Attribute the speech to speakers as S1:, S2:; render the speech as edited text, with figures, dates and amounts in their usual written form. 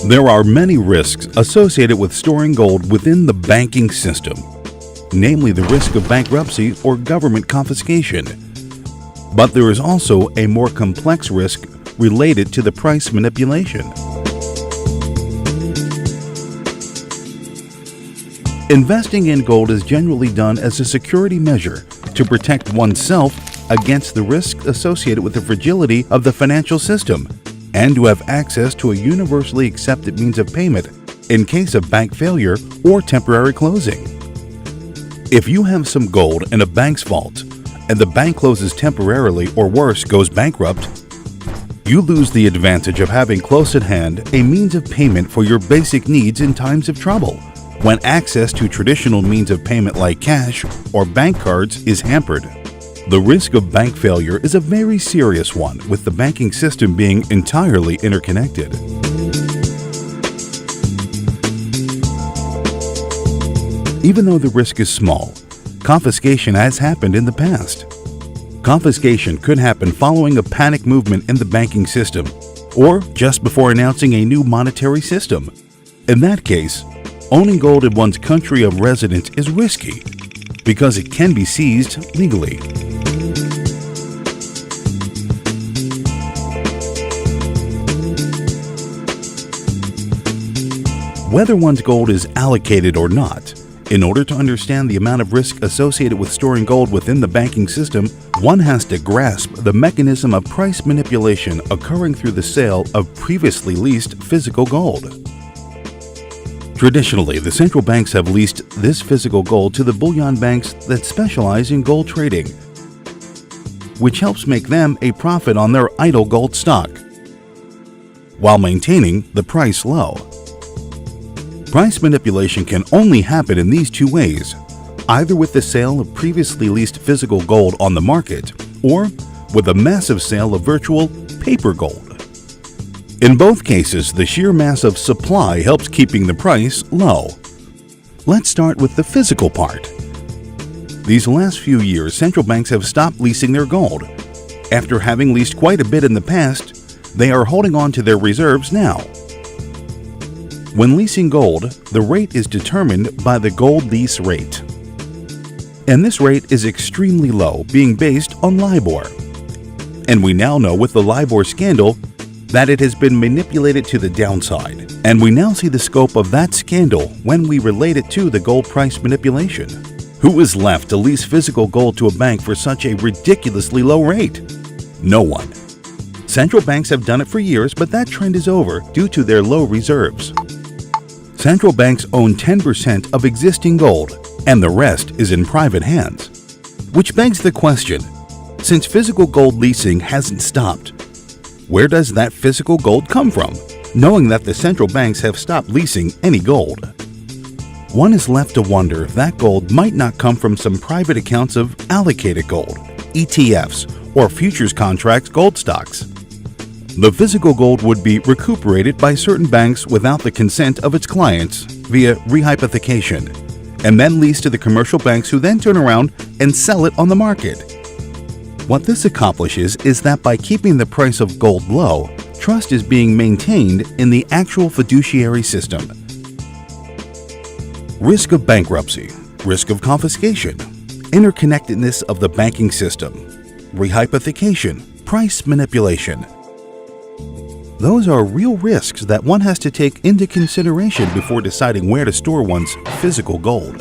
S1: There are many risks associated with storing gold within the banking system, namely the risk of bankruptcy or government confiscation. But there is also a more complex risk related to the price manipulation. Investing in gold is generally done as a security measure to protect oneself against the risk associated with the fragility of the financial system and to have access to a universally accepted means of payment in case of bank failure or temporary closing. If you have some gold in a bank's vault and the bank closes temporarily or worse goes bankrupt, you lose the advantage of having close at hand a means of payment for your basic needs in times of trouble, when access to traditional means of payment like cash or bank cards is hampered. The risk of bank failure is a very serious one, with the banking system being entirely interconnected. Even though the risk is small, confiscation has happened in the past. Confiscation could happen following a panic movement in the banking system or just before announcing a new monetary system. In that case, owning gold in one's country of residence is risky because it can be seized legally. Whether one's gold is allocated or not, in order to understand the amount of risk associated with storing gold within the banking system, one has to grasp the mechanism of price manipulation occurring through the sale of previously leased physical gold. Traditionally, the central banks have leased this physical gold to the bullion banks that specialize in gold trading, which helps make them a profit on their idle gold stock, while maintaining the price low. Price manipulation can only happen in these two ways, either with the sale of previously leased physical gold on the market or with a massive sale of virtual paper gold. In both cases, the sheer mass of supply helps keeping the price low. Let's start with the physical part. These last few years, central banks have stopped leasing their gold. After having leased quite a bit in the past, they are holding on to their reserves now. When leasing gold, the rate is determined by the gold lease rate. And this rate is extremely low, being based on LIBOR. And we now know with the LIBOR scandal that it has been manipulated to the downside. And we now see the scope of that scandal when we relate it to the gold price manipulation. Who is left to lease physical gold to a bank for such a ridiculously low rate? No one. Central banks have done it for years, but that trend is over due to their low reserves. Central banks own 10% of existing gold, and the rest is in private hands. Which begs the question, since physical gold leasing hasn't stopped, where does that physical gold come from, knowing that the central banks have stopped leasing any gold? One is left to wonder if that gold might not come from some private accounts of allocated gold, ETFs, or futures contracts gold stocks. The physical gold would be recuperated by certain banks without the consent of its clients via rehypothecation, and then leased to the commercial banks who then turn around and sell it on the market. What this accomplishes is that by keeping the price of gold low, trust is being maintained in the actual fiduciary system. Risk of bankruptcy, risk of confiscation, interconnectedness of the banking system, rehypothecation, price manipulation. Those are real risks that one has to take into consideration before deciding where to store one's physical gold.